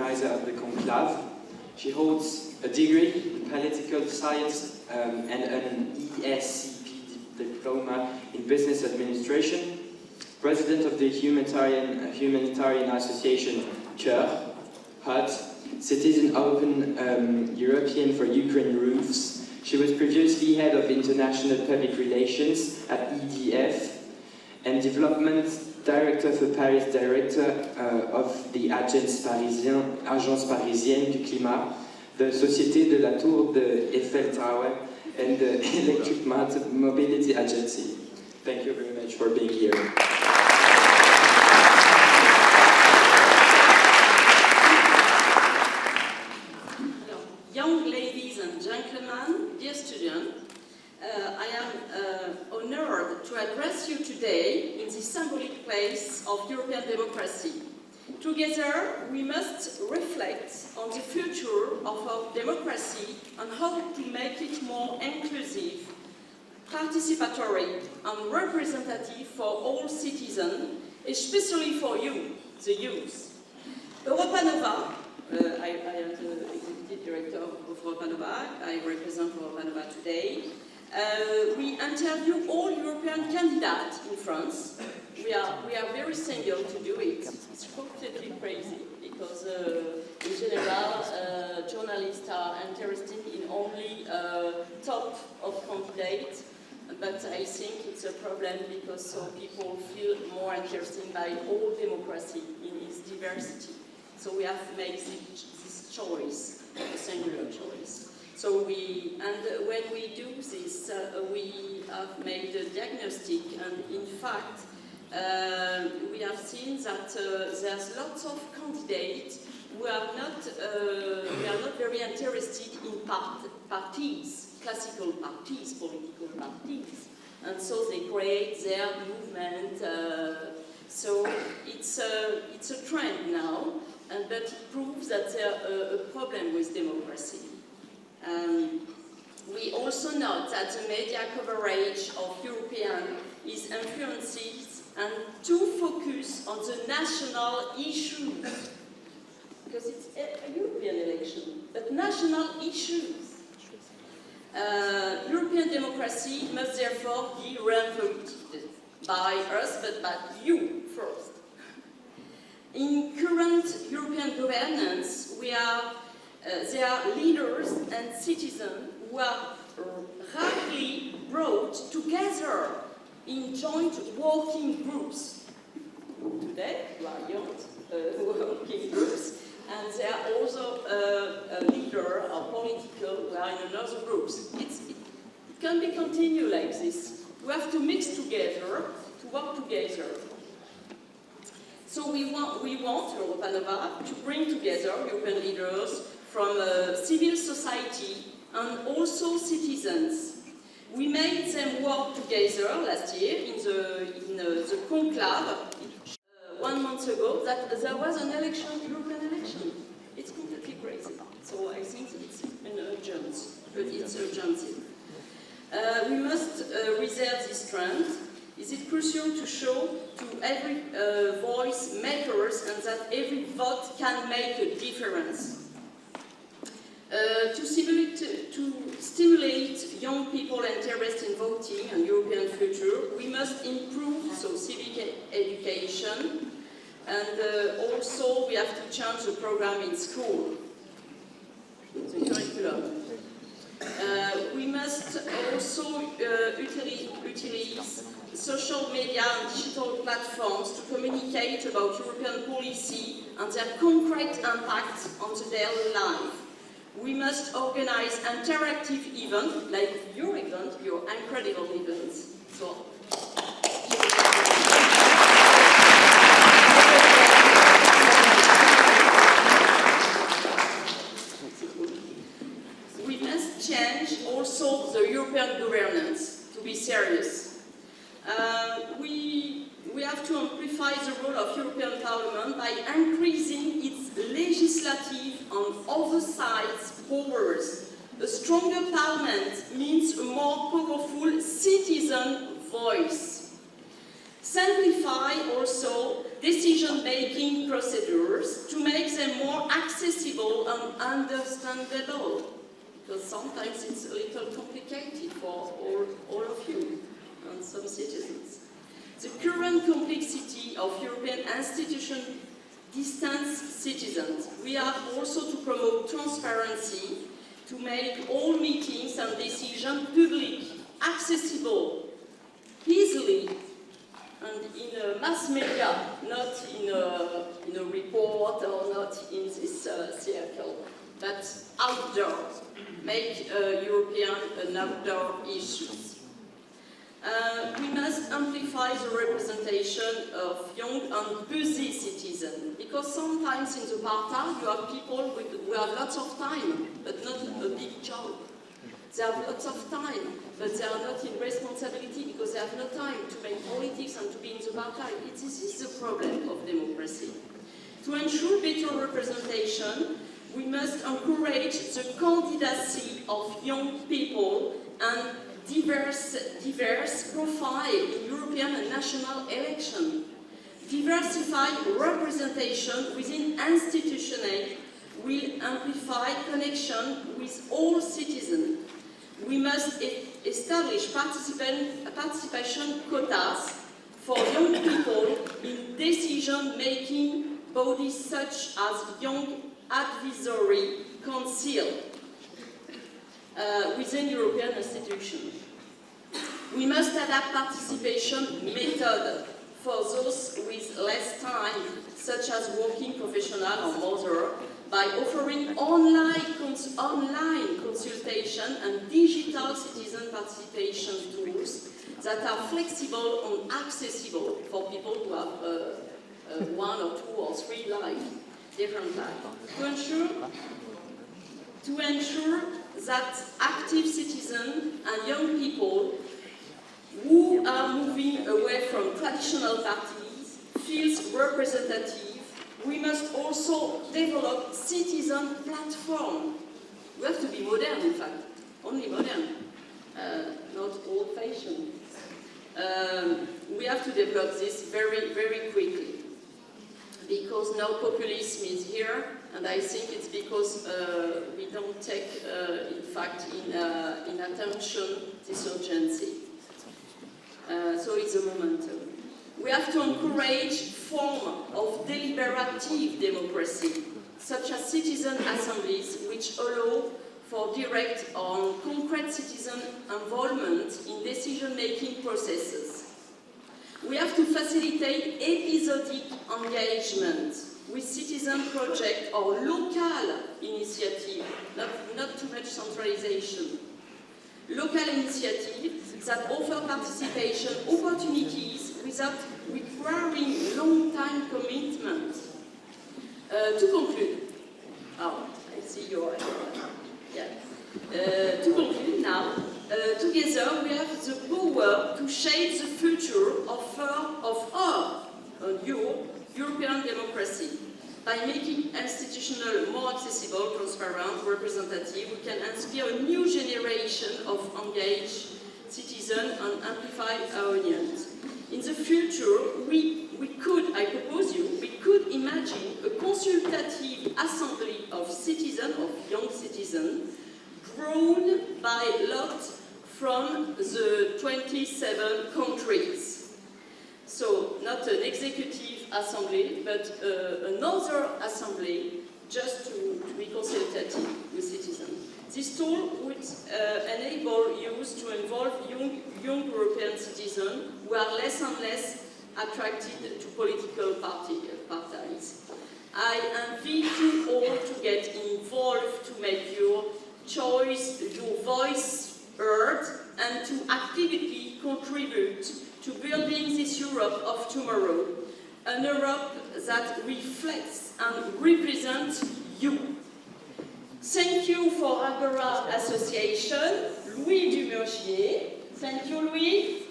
organizer of the conclave. She holds a degree in political science and an ESCP diploma in business administration, president of the humanitarian association COEUR, HUT, Citizen Open European for Ukraine Roofs. She was previously head of international public relations at EDF and development director for Paris, director of the Agence Parisienne du Climat, the Société de la Tour de Eiffel Tower, and the Electric Mobility Agency. Thank you very much for being here. Young ladies and gentlemen, dear students, I am honored to address you today in the symbolic place of European democracy. Together, we must reflect on the future of our democracy and how to make it more inclusive, participatory and representative for all citizens, especially for you, the youth. EuropaNova, I am the executive director of EuropaNova. I represent EuropaNova today. We interview all European candidates in France. We are very single to do it. It's completely crazy because in general, journalists are interested in only top of candidates. But I think it's a problem because so people feel more interested by all democracy in its diversity. So we have to make this choice, a singular choice. So when we do this, we have made a diagnostic, and in fact, we have seen that there's lots of candidates who are not very interested in parties, classical parties, political parties, and so they create their movement. So it's a trend now, but it proves that there's a problem with democracy. We also note that the media coverage of European is influenced and too focused on the national issues, because it's a European election, but national issues. European democracy must therefore be reinvented by us, but by you first. In current European governance, there are leaders and citizens who are rarely brought together in joint working groups. Today, we are joint working groups, and there are also a leader or political who are in another groups. It can be continued like this. We have to mix together, to work together. So we want EuropaNova to bring together European leaders from civil society and also citizens. We made them work together last year in the conclave 1 month ago. That there was an election, European election. It's completely crazy. So I think it's an urgency, but it's urgency. We must reserve this trend. Is it crucial to show to every voice makers and that every vote can make a difference? To stimulate young people interested in voting and European future, we must improve civic education, and also we have to change the program in school, the curriculum. We must also utilize social media and digital platforms to communicate about European policy and their concrete impact on the daily life. We must organize interactive events like your event, your incredible events. So, we must change also the European governance to be serious. We have to amplify the role of European Parliament by increasing its legislative and oversight powers. A stronger Parliament means a more powerful citizen voice. Simplify also decision-making procedures to make them more accessible accessible and understandable, because sometimes it's a little complicated for all of you and some citizens. The current complexity of European institutions distance citizens. We have also to promote transparency, to make all meetings and decisions public, accessible, easily, and in a mass media, not in a report or not in this circle, but outdoor. Make European an outdoor issue. We must amplify the representation of young and busy citizens, because sometimes in the party you have people who have lots of time, but not a big job. They have lots of time, but they are not in responsibility because they have no time to make politics and to be in the party. This is the problem of democracy. To ensure better representation, we must encourage the candidacy of young people and diverse profile in European and national elections. Diversified representation within institutions will amplify connection with all citizens. We must establish participation quotas for young people in decision-making bodies such as Young Advisory Council within European institutions. We must adapt participation method for those with less time, such as working professional or mother, by offering online consultation and digital citizen participation tools that are flexible and accessible for people who have one or two or three different lives. To ensure that active citizens and young people who are moving away from traditional parties feels representative, we must also develop citizen platform. We have to be modern, in fact, only modern, not old-fashioned. We have to develop this very, very quickly, because now populism is here, and I think it's because we don't take, in fact, in attention this urgency. So it's a momentum. We have to encourage forms of deliberative democracy, such as citizen assemblies, which allow for direct or concrete citizen involvement in decision-making processes. We have to facilitate episodic engagement with citizen projects or local initiatives, not too much centralization. Local initiatives that offer participation opportunities without requiring long-time commitment. To conclude, I see your to conclude now, together we have the power to shape the future of our European democracy. By making institutional more accessible, transparent, representative, we can inspire a new generation of engaged citizens and amplify our unions. In the future, we could, I propose you, we could imagine a consultative assembly of citizens, of young citizens, grown by lot from the 27 countries. So, not an executive assembly, but another assembly just to be consultative with citizens. This tool would enable youth to involve young European citizens who are less and less attracted to political parties. I invite you all to get involved, to make your choice, your voice heard, and to actively contribute to building this Europe of tomorrow, an Europe that reflects and represents you. Thank you for Agora Association, Louis Dumergier. Thank you, Louis.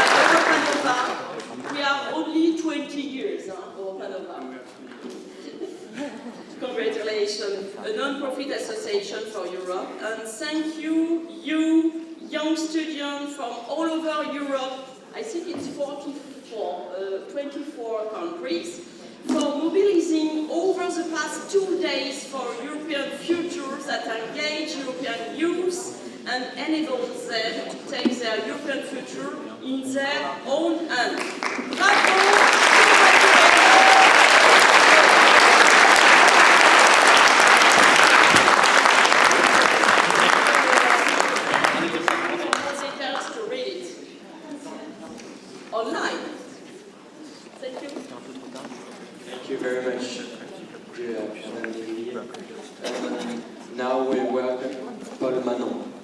EuropaNova. We are only 20 years, EuropaNova. Relation, a non-profit association for Europe, and thank you, you young students from all over Europe, I think it's 24 countries, for mobilizing over the past 2 days for European futures that engage European youth and enable them to take their European future in their own hands. Bravo! Online. Thank you. Thank you very much, Isabelle Négrier. Now we welcome Paul Manon.